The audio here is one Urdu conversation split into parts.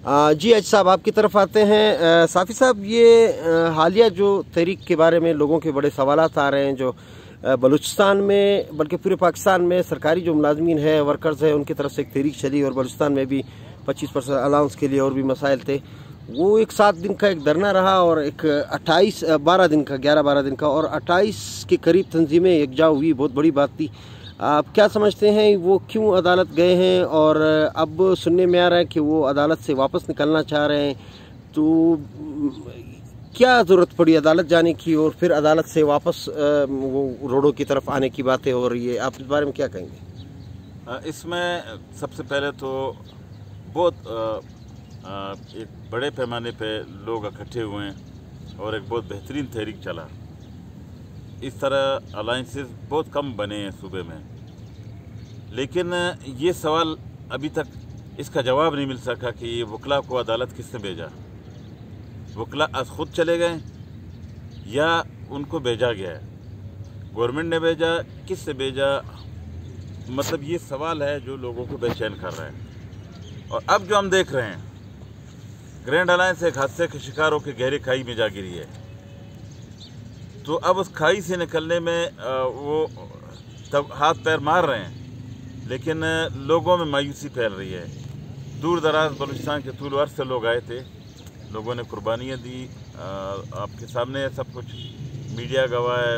جی اج صاحب آپ کی طرف آتے ہیں۔ صافی صاحب، یہ حالیہ جو تحریک کے بارے میں لوگوں کے بڑے سوالات آ رہے ہیں، جو بلوچستان میں بلکہ پورے پاکستان میں سرکاری جو ملازمین ہیں، ورکرز ہیں، ان کی طرف سے ایک تحریک چلی اور بلوچستان میں بھی 25% الاؤنس کے لیے اور بھی مسائل تھے۔ وہ ایک 7 دن کا ایک دھرنا رہا اور ایک 12 دن کا اور 28 کے قریب تنظیمیں یکجا ہوئی، بہت بڑی بات تھی۔ آپ کیا سمجھتے ہیں وہ کیوں عدالت گئے ہیں؟ اور اب سننے میں آ رہا ہے کہ وہ عدالت سے واپس نکلنا چاہ رہے ہیں، تو کیا ضرورت پڑی عدالت جانے کی اور پھر عدالت سے واپس وہ روڈوں کی طرف آنے کی باتیں ہو رہی ہے؟ آپ اس بارے میں کیا کہیں گے؟ اس میں سب سے پہلے تو بہت ایک بڑے پیمانے پہ لوگ اکٹھے ہوئے ہیں اور ایک بہت بہترین تحریک چلا۔ اس طرح الائنسز بہت کم بنے ہیں صوبے میں، لیکن یہ سوال ابھی تک اس کا جواب نہیں مل سکا کہ یہ وکلاء کو عدالت کس نے بھیجا۔ وکلاء از خود چلے گئے یا ان کو بھیجا گیا ہے؟ گورنمنٹ نے بھیجا، کس نے بھیجا؟ مطلب یہ سوال ہے جو لوگوں کو بے چین کر رہا ہے۔ اور اب جو ہم دیکھ رہے ہیں، گرینڈ الائنس ایک حادثے کے شکار ہو کے گہری کھائی میں جا گری ہے، تو اب اس کھائی سے نکلنے میں وہ ہاتھ پیر مار رہے ہیں، لیکن لوگوں میں مایوسی پھیل رہی ہے۔ دور دراز بلوچستان کے طول و عرض سے لوگ آئے تھے، لوگوں نے قربانیاں دی، آپ کے سامنے ہے سب کچھ، میڈیا گواہ ہے،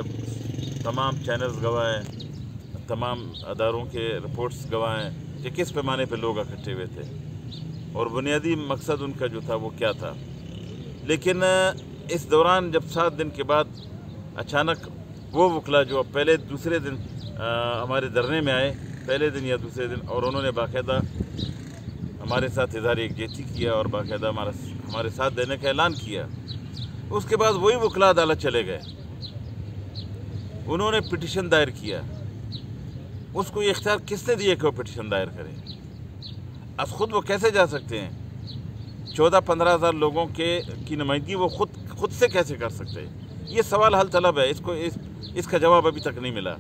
تمام چینلز گواہ ہیں، تمام اداروں کے رپورٹس گواہ ہیں کہ کس پیمانے پہ لوگ اکٹھے ہوئے تھے اور بنیادی مقصد ان کا جو تھا وہ کیا تھا۔ لیکن اس دوران جب 7 دن کے بعد اچانک وہ وکلاء جو پہلے دوسرے دن ہمارے دھرنے میں آئے، پہلے دن یا دوسرے دن، اور انہوں نے باقاعدہ ہمارے ساتھ اظہار یکجہتی کیا اور باقاعدہ ہمارے ساتھ دینے کا اعلان کیا، اس کے بعد وہی وکلاء عدالت چلے گئے۔ انہوں نے پٹیشن دائر کیا، اس کو یہ اختیار کس نے دیا کہ وہ پٹیشن دائر کرے؟ از خود وہ کیسے جا سکتے ہیں؟ 14-15 ہزار لوگوں کی نمائندگی وہ خود سے کیسے کر سکتے ہیں؟ یہ سوال حل طلب ہے، اس کا جواب ابھی تک نہیں ملا،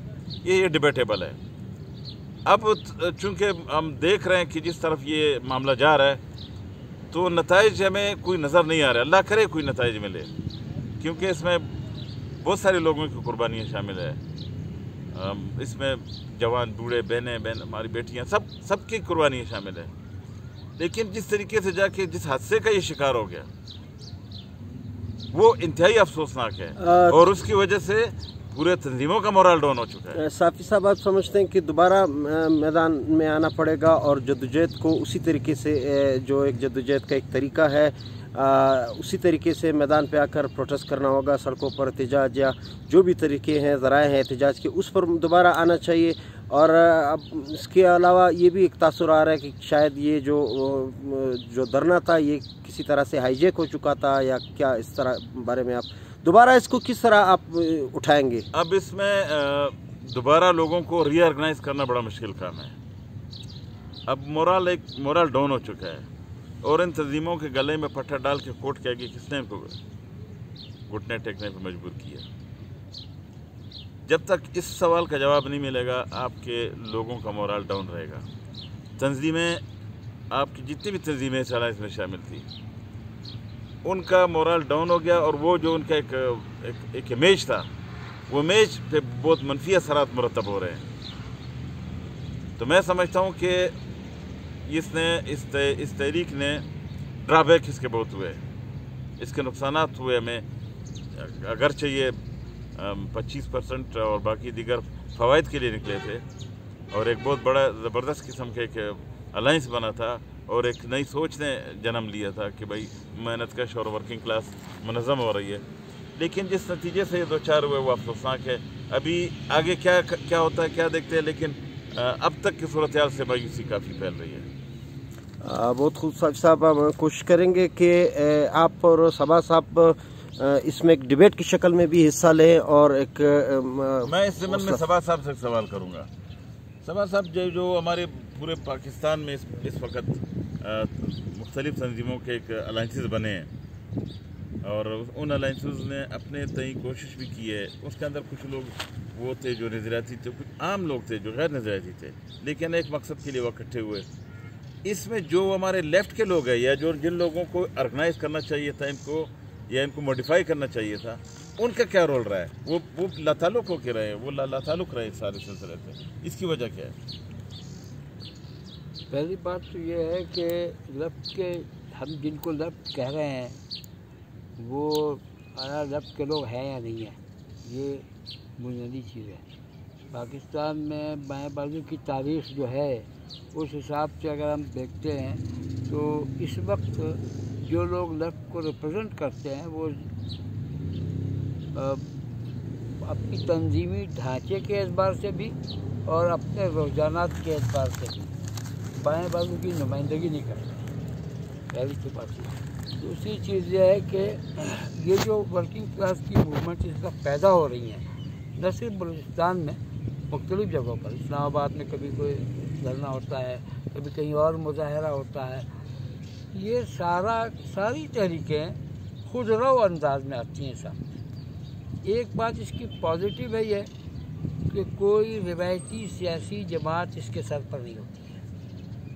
یہ ڈیبیٹیبل ہے۔ اب چونکہ ہم دیکھ رہے ہیں کہ جس طرف یہ معاملہ جا رہا ہے، تو نتائج ہمیں کوئی نظر نہیں آ رہا۔ اللہ کرے کوئی نتائج ملے، کیونکہ اس میں بہت سارے لوگوں کی قربانیاں شامل ہیں، اس میں جوان، بوڑھے، بہنیں، ہماری بیٹیاں، سب کی قربانیاں شامل ہیں۔ لیکن جس طریقے سے جا کے جس حادثے کا یہ شکار ہو گیا، وہ انتہائی افسوسناک ہے اور اس کی وجہ سے پورے تنظیموں کا مورال ڈاؤن ہو چکا ہے۔ صافی صاحب، آپ سمجھتے ہیں کہ دوبارہ میدان میں آنا پڑے گا اور جدوجہد کو اسی طریقے سے، جو ایک جدوجہد کا ایک طریقہ ہے، اسی طریقے سے میدان پہ آ کر پروٹیسٹ کرنا ہوگا، سڑکوں پر احتجاج یا جو بھی طریقے ہیں، ذرائع ہیں احتجاج کے، اس پر دوبارہ آنا چاہیے؟ اور اب اس کے علاوہ یہ بھی ایک تاثر آ رہا ہے کہ شاید یہ جو دھرنا تھا یہ کسی طرح سے ہائی جیک ہو چکا تھا، یا کیا اس طرح بارے میں آپ دوبارہ اس کو کس طرح آپ اٹھائیں گے؟ اب اس میں دوبارہ لوگوں کو ری آرگنائز کرنا بڑا مشکل کام ہے۔ اب مورال ڈاؤن ہو چکا ہے اور ان تنظیموں کے گلے میں پٹھا ڈال کے کوٹ کہہ کے کس نے ان کو گھٹنے ٹیکنے پہ مجبور کیا؟ جب تک اس سوال کا جواب نہیں ملے گا، آپ کے لوگوں کا مورال ڈاؤن رہے گا۔ تنظیمیں، آپ کی جتنی بھی تنظیمیں اس میں شامل تھی، ان کا مورال ڈاؤن ہو گیا، اور وہ جو ان کا ایک امیج تھا، وہ امیج پہ بہت منفی اثرات مرتب ہو رہے ہیں۔ تو میں سمجھتا ہوں کہ اس تحریک نے ڈرا بیک اس کے بہت ہوئے، اس کے نقصانات ہوئے ہمیں، اگرچہ یہ 25% اور باقی دیگر فوائد کے لیے نکلے تھے، اور ایک بہت بڑا زبردست قسم کے ایک الائنس بنا تھا، اور ایک نئی سوچ نے جنم لیا تھا کہ بھائی محنت کش اور ورکنگ کلاس منظم ہو رہی ہے، لیکن جس نتیجے سے یہ 2-4 ہوئے وہ افسوسناک ہے۔ ابھی آگے کیا ہوتا ہے کیا دیکھتے ہیں، لیکن اب تک کی صورتحال سے مایوسی کافی پھیل رہی ہے۔ بہت خوب صاحب، ہم کوشش کریں گے کہ آپ اور صبا صاحب اس میں ایک ڈیبیٹ کی شکل میں بھی حصہ لیں، اور ایک میں اس ضمن میں صبا صاحب سے سوال کروں گا۔ صبا صاحب، جو ہمارے پورے پاکستان میں اس وقت مختلف تنظیموں کے ایک الائنسز بنے ہیں، اور ان الائنسز نے اپنے تئیں کوشش بھی کی ہے، اس کے اندر کچھ لوگ وہ تھے جو نظریاتی تھے، کچھ عام لوگ تھے جو غیر نظریاتی تھے، لیکن ایک مقصد کے لیے وہ اکٹھے ہوئے۔ اس میں جو ہمارے لیفٹ کے لوگ ہیں یا جو جن لوگوں کو آرگنائز کرنا چاہیے تھا ان کو یا ان کو موڈیفائی کرنا چاہیے تھا، ان کا کیا رول رہا ہے؟ وہ لاتعلق ہو کے رہے ہیں، وہ لاتعلق رہے اس سارے سلسلے سے، اس کی وجہ کیا ہے؟ پہلی بات تو یہ ہے کہ لیفٹ کے ہم جن کو لیفٹ کہہ رہے ہیں وہ لیفٹ کے لوگ ہیں یا نہیں ہیں، یہ بنیادی چیز ہے۔ پاکستان میں بائیں بازو کی تاریخ جو ہے اس حساب سے اگر ہم دیکھتے ہیں تو اس وقت جو لوگ لیفٹ کو ریپرزینٹ کرتے ہیں وہ اپنی تنظیمی ڈھانچے کے اعتبار سے بھی اور اپنے رجحانات کے اعتبار سے بھی بائیں بازو کی نمائندگی نہیں کرتے، پہلی تو بات یہ۔ دوسری چیز یہ ہے کہ یہ جو ورکنگ کلاس کی موومنٹ اس وقت پیدا ہو رہی ہیں، نہ صرف بلوچستان میں، مختلف جگہوں پر، اسلام آباد میں کبھی کوئی دھرنا ہوتا ہے، کبھی کہیں اور مظاہرہ ہوتا ہے، یہ ساری تحریکیں خود رو انداز میں آتی ہیں سامنے۔ ایک بات اس کی پازیٹیو ہے یہ کہ کوئی روایتی سیاسی جماعت اس کے سر پر نہیں ہوتی ہے،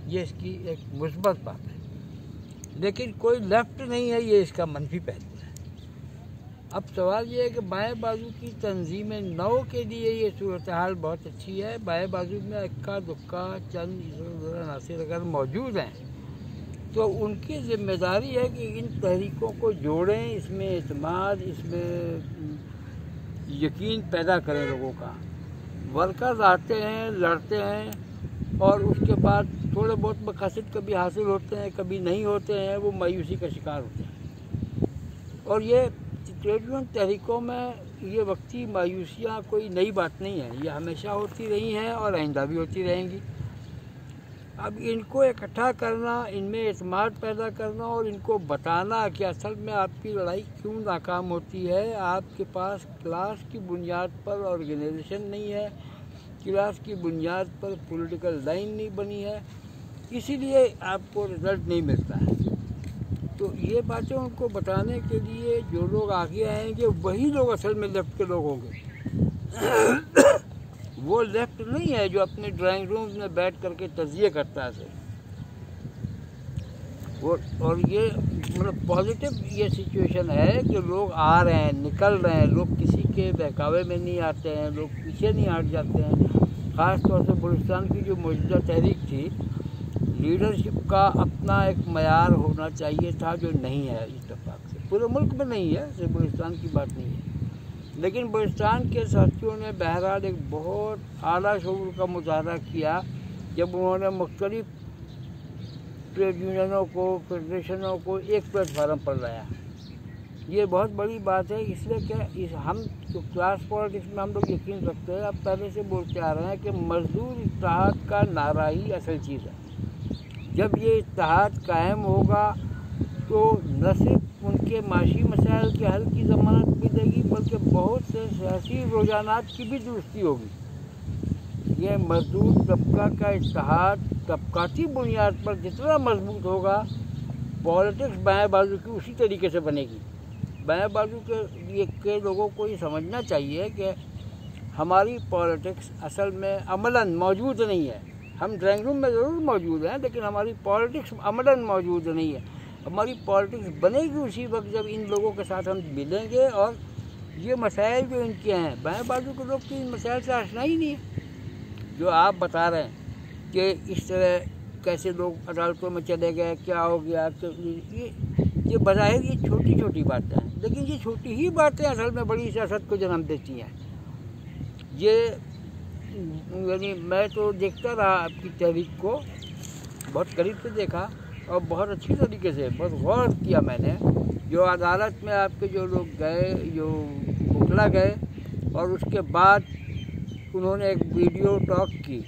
یہ اس کی ایک مثبت بات ہے، لیکن کوئی لیفٹ نہیں ہے، یہ اس کا منفی پہلو ہے۔ اب سوال یہ ہے کہ بائیں بازو کی تنظیم نو کے لیے یہ صورتحال بہت اچھی ہے۔ بائیں بازو میں اکا دکا چند عناصر اگر موجود ہیں تو ان کی ذمہ داری ہے کہ ان تحریکوں کو جوڑیں، اس میں اعتماد، اس میں یقین پیدا کریں لوگوں کا۔ ورکرز آتے ہیں، لڑتے ہیں اور اس کے بعد تھوڑے بہت مقاصد کبھی حاصل ہوتے ہیں، کبھی نہیں ہوتے ہیں، وہ مایوسی کا شکار ہوتے ہیں۔ اور یہ ٹریڈ یونین تحریکوں میں یہ وقتی مایوسیاں کوئی نئی بات نہیں ہے، یہ ہمیشہ ہوتی رہی ہیں اور آئندہ بھی ہوتی رہیں گی۔ اب ان کو اکٹھا کرنا، ان میں اعتماد پیدا کرنا اور ان کو بتانا کہ اصل میں آپ کی لڑائی کیوں ناکام ہوتی ہے، آپ کے پاس کلاس کی بنیاد پر آرگنائزیشن نہیں ہے، کلاس کی بنیاد پر پولیٹیکل لائن نہیں بنی ہے، اسی لیے آپ کو رزلٹ نہیں ملتا ہے۔ تو یہ باتیں ان کو بتانے کے لیے جو لوگ آگے آئیں گے وہی لوگ اصل میں لیفٹ کے لوگ ہوں گے۔ وہ لیفٹ نہیں ہے جو اپنے ڈرائنگ رومز میں بیٹھ کر کے تجزیے کرتا ہے اور یہ مطلب پازیٹیو یہ سچویشن ہے کہ لوگ آ رہے ہیں، نکل رہے ہیں، لوگ کسی کے بہکاوے میں نہیں آتے ہیں، لوگ پیچھے نہیں ہٹ جاتے ہیں۔ خاص طور سے بلوچستان کی جو موجودہ تحریک تھی، لیڈرشپ کا اپنا ایک معیار ہونا چاہیے تھا جو نہیں ہے اتفاق سے، پورے ملک میں نہیں ہے، صرف بلوچستان کی بات نہیں ہے، لیکن بلوچستان کے ساتھیوں نے بہرحال ایک بہت اعلیٰ شعور کا مظاہرہ کیا جب انہوں نے مختلف ٹریڈ یونینوں کو، فیڈریشنوں کو ایک پلیٹ فارم پر لایا۔ یہ بہت بڑی بات ہے، اس لیے کہ ہم کلاس پالیٹکس میں ہم لوگ یقین رکھتے ہیں، اب پہلے سے بولتے آ رہے ہیں کہ مزدور اتحاد کا نعرہ ہی اصل چیز ہے۔ جب یہ اتحاد قائم ہوگا تو نہ صرف ان کے معاشی مسائل کے حل کی ضمانت ملے گی بلکہ بہت سے سیاسی رجحانات کی بھی درستی ہوگی۔ یہ مزدور طبقہ کا اتحاد طبقاتی بنیاد پر جتنا مضبوط ہوگا، پالیٹکس بائیں بازو کی اسی طریقے سے بنے گی۔ بائیں بازو کے لوگوں کو یہ سمجھنا چاہیے کہ ہماری پالیٹکس اصل میں عملاً موجود نہیں ہے، ہم ڈرائنگ روم میں ضرور موجود ہیں لیکن ہماری پالیٹکس عملاً موجود نہیں ہے۔ ہماری پالیٹکس بنے گی اسی وقت جب ان لوگوں کے ساتھ ہم ملیں گے اور یہ مسائل جو ان کے ہیں، بائیں بازو کے لوگ تو ان مسائل سے آشنا ہی نہیں ہے جو آپ بتا رہے ہیں کہ اس طرح کیسے لوگ عدالتوں میں چلے گئے، کیا ہو گیا، یہ بظاہر یہ چھوٹی چھوٹی باتیں ہیں لیکن یہ چھوٹی ہی باتیں اصل میں بڑی سیاست کو جنم دیتی ہیں۔ یہ یعنی میں تو دیکھتا رہا آپ کی تحریک کو، بہت قریب سے دیکھا اور بہت اچھی طریقے سے بہت غور کیا میں نے، جو عدالت میں آپ کے جو لوگ گئے، جو پکڑا گئے اور اس کے بعد انہوں نے ایک ویڈیو ٹاک کی،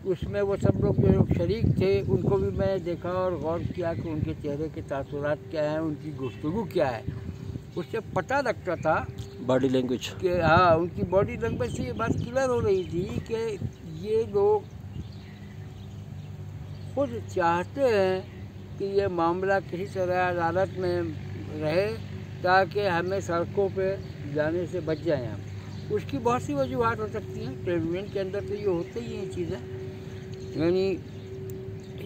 اس میں وہ سب لوگ جو شریک تھے ان کو بھی میں نے دیکھا اور غور کیا کہ ان کے چہرے کے تاثرات کیا ہیں، ان کی گفتگو کیا ہے۔ اس سے پتہ لگتا تھا باڈی لینگویج کہ ہاں ان کی باڈی لینگویج سے یہ بات کلیئر ہو رہی تھی کہ یہ لوگ خود چاہتے ہیں کہ یہ معاملہ کسی طرح عدالت میں رہے تاکہ ہمیں سڑکوں پہ جانے سے بچ جائیں ہم۔ اس کی بہت سی وجوہات ہو سکتی ہیں، ٹریڈ یونین کے اندر تو یہ ہوتے ہی ہیں چیزیں، یعنی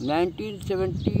1970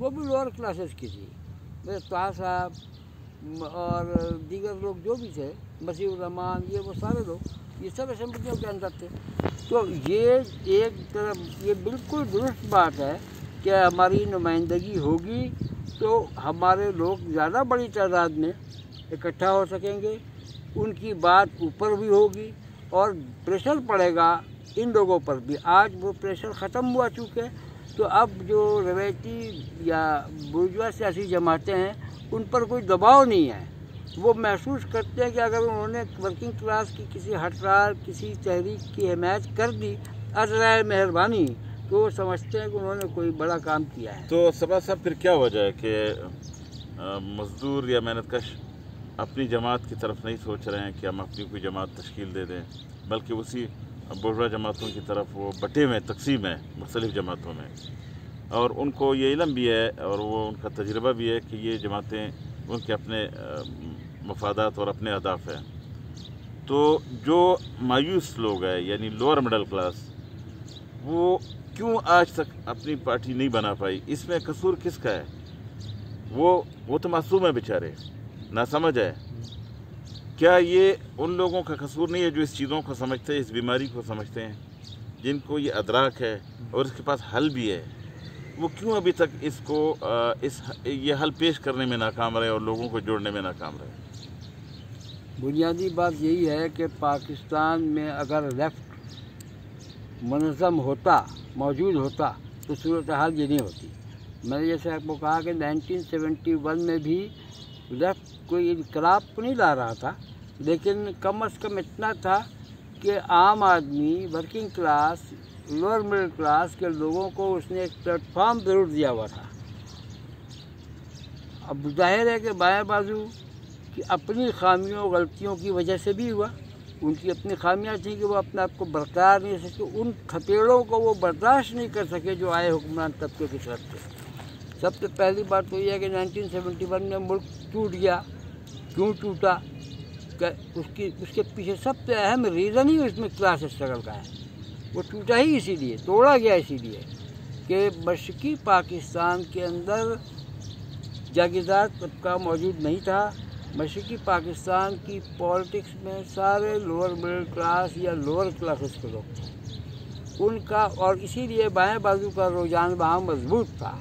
وہ بھی لوور کلاسز کی تھی. میرے طاہر صاحب اور دیگر لوگ جو بھی تھے، مسیح الرحمان، یہ وہ سارے لوگ، یہ سب اسمبلیوں کے اندر تھے. تو یہ ایک طرف یہ بالکل درست بات ہے کہ ہماری نمائندگی ہوگی تو ہمارے لوگ زیادہ بڑی تعداد میں اکٹھا ہو سکیں گے، ان کی بات اوپر بھی ہوگی اور پریشر پڑے گا ان لوگوں پر بھی. آج وہ پریشر ختم ہوا چکے، تو اب جو روایتی یا بورژوا سیاسی جماعتیں ہیں ان پر کوئی دباؤ نہیں ہے. وہ محسوس کرتے ہیں کہ اگر انہوں نے ورکنگ کلاس کی کسی ہڑتال، کسی تحریک کی حمایت کر دی عذرائے مہربانی، تو وہ سمجھتے ہیں کہ انہوں نے کوئی بڑا کام کیا ہے. تو سبا صاحب پھر کیا وجہ ہے کہ مزدور یا محنت کش اپنی جماعت کی طرف نہیں سوچ رہے ہیں کہ ہم اپنی کوئی جماعت تشکیل دے دیں، بلکہ اسی بورژوا جماعتوں کی طرف وہ بٹے میں تقسیم ہے مختلف جماعتوں میں، اور ان کو یہ علم بھی ہے اور وہ ان کا تجربہ بھی ہے کہ یہ جماعتیں ان کے اپنے مفادات اور اپنے اہداف ہیں. تو جو مایوس لوگ ہیں یعنی لوور مڈل کلاس، وہ کیوں آج تک اپنی پارٹی نہیں بنا پائی؟ اس میں قصور کس کا ہے؟ وہ تو معصوم ہے بیچارے، ناسمجھ ہے. کیا یہ ان لوگوں کا قصور نہیں ہے جو اس چیزوں کو سمجھتے ہیں، اس بیماری کو سمجھتے ہیں، جن کو یہ ادراک ہے اور اس کے پاس حل بھی ہے؟ وہ کیوں ابھی تک اس کو یہ حل پیش کرنے میں ناکام رہے اور لوگوں کو جوڑنے میں ناکام رہے؟ بنیادی بات یہی ہے کہ پاکستان میں اگر لیفٹ منظم ہوتا، موجود ہوتا، تو صورتحال یہ نہیں ہوتی. میں نے جیسے آپ کو کہا کہ 1971 میں بھی لیفٹ کوئی انقلاب کو نہیں لا رہا تھا، لیکن کم از کم اتنا تھا کہ عام آدمی، working class, lower middle class کے لوگوں کو اس نے ایک پلیٹ فارم ضرور دیا ہوا تھا. اب ظاہر ہے کہ بائیں بازو کی اپنی خامیوں غلطیوں کی وجہ سے بھی ہوا. ان کی اپنی خامیاں تھیں کہ وہ اپنے آپ کو برقرار نہیں سکتے، ان کھپیڑوں کو وہ برداشت نہیں کر سکے جو آئے حکمران طبقے کی طرف سے. سب سے پہلی بات تو یہ ہے کہ 1971 میں ملک ٹوٹ گیا. کیوں ٹوٹا؟ کہ اس کے پیچھے سب سے اہم ریزن ہی اس میں کلاس اسٹرگل کا ہے. وہ ٹوٹا ہی اسی لیے، توڑا گیا اسی لیے کہ مشرقی پاکستان کے اندر جاگیردار طبقہ موجود نہیں تھا. مشرقی پاکستان کی پالیٹکس میں سارے لوور مڈل کلاس یا لوور کلاسز کے لوگ تھے ان کا، اور اسی لیے بائیں بازو کا رجحان وہاں مضبوط تھا.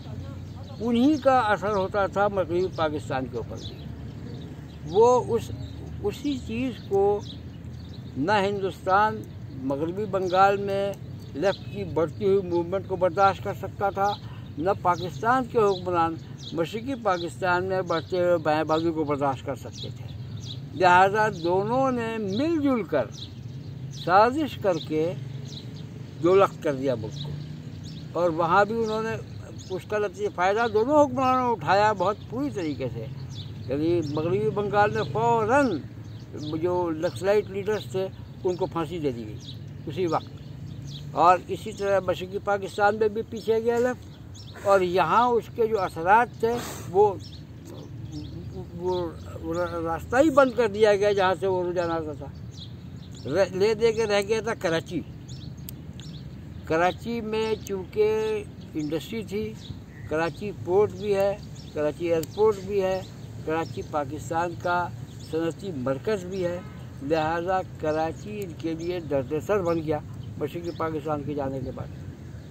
انہی کا اثر ہوتا تھا مغربی پاکستان کے اوپر بھی. وہ اسی چیز کو نہ ہندوستان مغربی بنگال میں لیفٹ کی بڑھتی ہوئی موومنٹ کو برداشت کر سکتا تھا، نہ پاکستان کے حکمران مشرقی پاکستان میں بڑھتے ہوئے بائیں بازو کو برداشت کر سکتے تھے. لہذا دونوں نے مل جل کر سازش کر کے دو لخت کر دیا ملک کو، اور وہاں بھی انہوں نے اس کا فائدہ دونوں حکمرانوں نے اٹھایا بہت پوری طریقے سے. یعنی مغربی بنگال میں فوراً جو نکسلائٹ لیڈرز تھے ان کو پھانسی دے دی گئی اسی وقت، اور اسی طرح مشرقی پاکستان میں بھی پیچھے گیا لیفٹ، اور یہاں اس کے جو اثرات تھے وہ راستہ ہی بند کر دیا گیا جہاں سے وہ رجحان آتا تھا. لے دے کے رہ گیا تھا کراچی. کراچی میں چونکہ انڈسٹری تھی، کراچی پورٹ بھی ہے، کراچی ایئرپورٹ بھی ہے، کراچی پاکستان کا صنعتی مرکز بھی ہے، لہذا کراچی ان کے لیے درد سر بن گیا. مشرقی پاکستان کے جانے کے بعد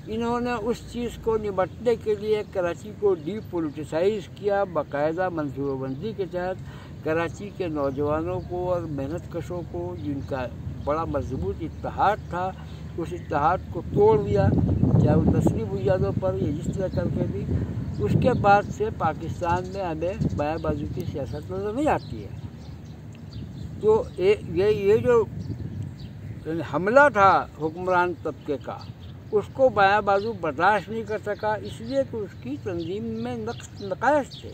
انہوں نے اس چیز کو نمٹنے کے لیے کراچی کو ڈی پولیٹیسائز کیا. باقاعدہ منصوبہ بندی کے تحت کراچی کے نوجوانوں کو اور محنت کشوں کو، جن کا بڑا مضبوط اتحاد تھا، اس اتحاد کو توڑ دیا، چاہے وہ نسلی بنیادوں پر یا جس طرح کر کے بھی. اس کے بعد سے پاکستان میں ہمیں بائیں بازو کی سیاست نظر نہیں آتی ہے. تو یہ جو حملہ تھا حکمران طبقے کا، اس کو بائیں بازو برداشت نہیں کر سکا، اس لیے کہ اس کی تنظیم میں نقائص تھے.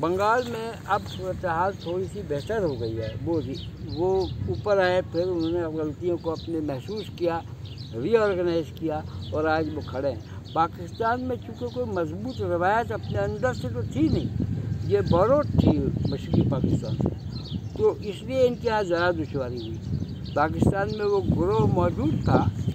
بنگال میں اب صورتحال تھوڑی سی بہتر ہو گئی ہے، وہ اوپر آئے، پھر انہوں نے غلطیوں کو اپنے محسوس کیا، ری آرگنائز کیا، اور آج وہ کھڑے ہیں. پاکستان میں چونکہ کوئی مضبوط روایت اپنے اندر سے تو تھی نہیں، یہ بوروڈ تھی مشرقی پاکستان سے، تو اس لیے ان کے یہاں ذرا دشواری ہوئی. پاکستان میں وہ گروہ موجود تھا